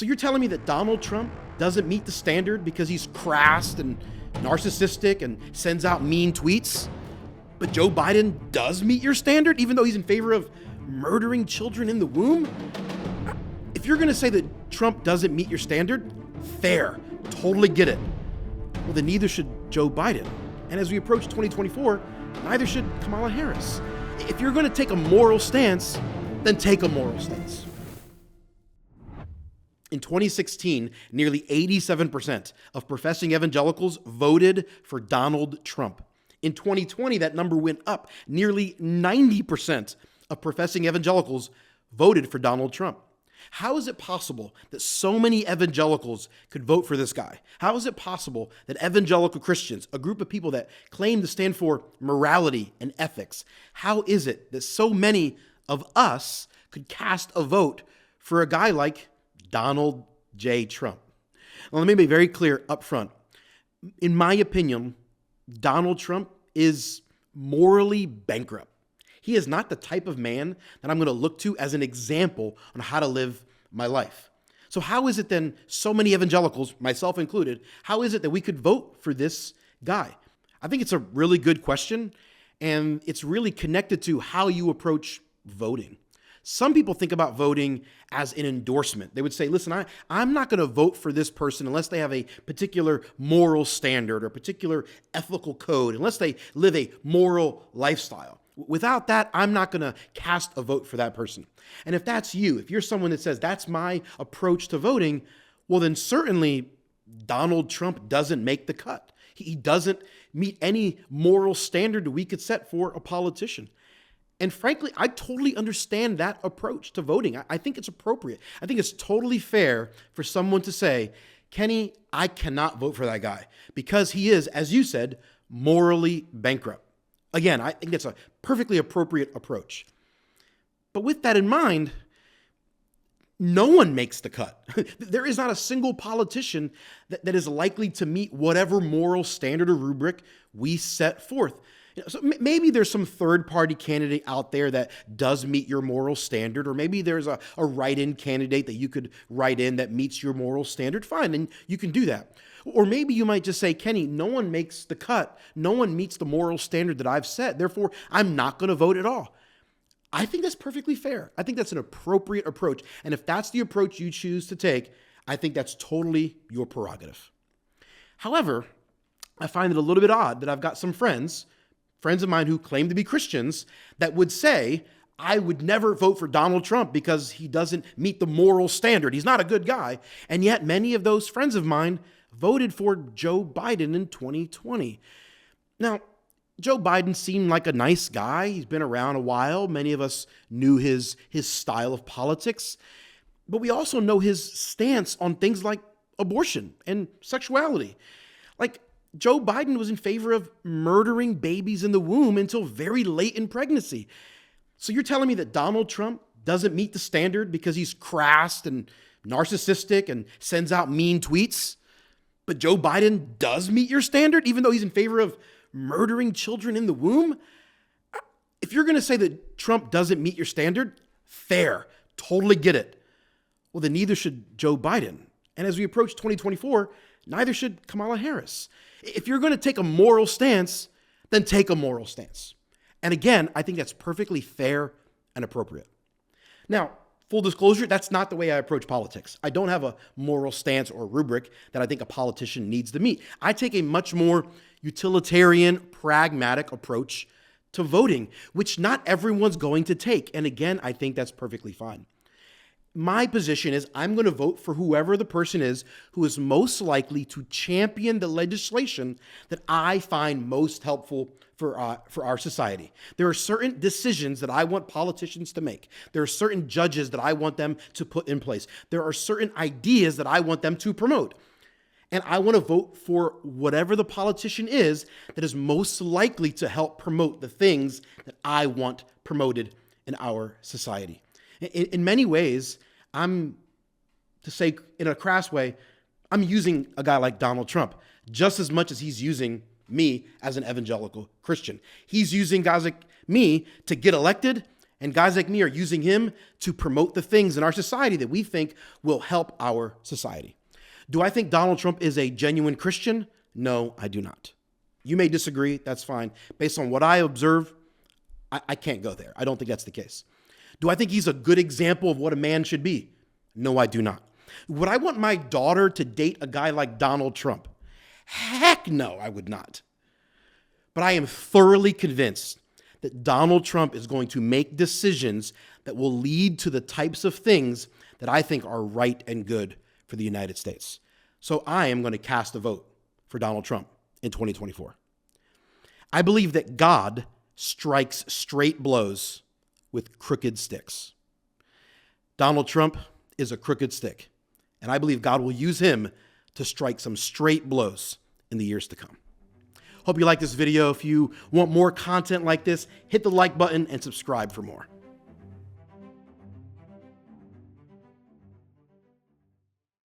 So you're telling me that Donald Trump doesn't meet the standard because he's crass and narcissistic and sends out mean tweets? But Joe Biden does meet your standard, even though he's in favor of murdering children in the womb? If you're going to say that Trump doesn't meet your standard, fair, totally get it. Well, then neither should Joe Biden. And as we approach 2024, neither should Kamala Harris. If you're going to take a moral stance, then take a moral stance. In 2016, nearly 87% of professing evangelicals voted for Donald Trump. In 2020, that number went up. Nearly 90% of professing evangelicals voted for Donald Trump. How is it possible that so many evangelicals could vote for this guy? How is it possible that Evangelical Christians, a group of people that claim to stand for morality and ethics, how is it that so many of us could cast a vote for a guy like Donald J. Trump? Well, let me be very clear up front. In my opinion, Donald Trump is morally bankrupt. He is not the type of man that I'm going to look to as an example on how to live my life. So how is it then so many evangelicals, myself included, how is it that we could vote for this guy? I think it's a really good question, and it's really connected to how you approach voting. Some people think about voting as an endorsement. They would say, listen, I'm not going to vote for this person unless they have a particular moral standard or particular ethical code, unless they live a moral lifestyle. Without that, I'm not going to cast a vote for that person. And if that's you, if you're someone that says that's my approach to voting, well, then certainly Donald Trump doesn't make the cut. He doesn't meet any moral standard that we could set for a politician. And frankly, I totally understand that approach to voting. I think it's appropriate. I think it's totally fair for someone to say, Kenny, I cannot vote for that guy because he is, as you said, morally bankrupt. Again, I think that's a perfectly appropriate approach. But with that in mind, no one makes the cut. There is not a single politician that is likely to meet whatever moral standard or rubric we set forth. So maybe there's some third-party candidate out there that does meet your moral standard, or maybe there's a write-in candidate that you could write in that meets your moral standard. Fine, and you can do that. Or maybe you might just say, Kenny, no one makes the cut. No one meets the moral standard that I've set. Therefore, I'm not going to vote at all. I think that's perfectly fair. I think that's an appropriate approach. And if that's the approach you choose to take, I think that's totally your prerogative. However, I find it a little bit odd that I've got some friends of mine who claim to be Christians that would say, I would never vote for Donald Trump because he doesn't meet the moral standard. He's not a good guy. And yet many of those friends of mine voted for Joe Biden in 2020. Now, Joe Biden seemed like a nice guy. He's been around a while. Many of us knew his style of politics. But we also know his stance on things like abortion and sexuality. Like, Joe Biden was in favor of murdering babies in the womb until very late in pregnancy. So you're telling me that Donald Trump doesn't meet the standard because he's crass and narcissistic and sends out mean tweets? But Joe Biden does meet your standard, even though he's in favor of murdering children in the womb? If you're going to say that Trump doesn't meet your standard, fair, totally get it. Well, then neither should Joe Biden. And as we approach 2024, neither should Kamala Harris. If you're going to take a moral stance, then take a moral stance. And again, I think that's perfectly fair and appropriate. Now, full disclosure, that's not the way I approach politics. I don't have a moral stance or rubric that I think a politician needs to meet. I take a much more utilitarian, pragmatic approach to voting, which not everyone's going to take. And again, I think that's perfectly fine. My position is I'm going to vote for whoever the person is who is most likely to champion the legislation that I find most helpful for our society. There are certain decisions that I want politicians to make. There are certain judges that I want them to put in place. There are certain ideas that I want them to promote. And I want to vote for whatever the politician is that is most likely to help promote the things that I want promoted in our society. In many ways, to say in a crass way, I'm using a guy like Donald Trump just as much as he's using me as an evangelical Christian. He's using guys like me to get elected, And guys like me are using him to promote the things in our society that we think will help our society. Do I think Donald Trump is a genuine Christian? No, I do not. You may disagree. That's fine. Based on what I observe, I can't go there. I don't think that's the case. Do I think he's a good example of what a man should be? No, I do not. Would I want my daughter to date a guy like Donald Trump? Heck no, I would not. But I am thoroughly convinced that Donald Trump is going to make decisions that will lead to the types of things that I think are right and good for the United States. So I am going to cast a vote for Donald Trump in 2024. I believe that God strikes straight blows with crooked sticks. Donald Trump is a crooked stick, and I believe God will use him to strike some straight blows in the years to come. Hope you like this video. If you want more content like this, hit the like button and subscribe for more.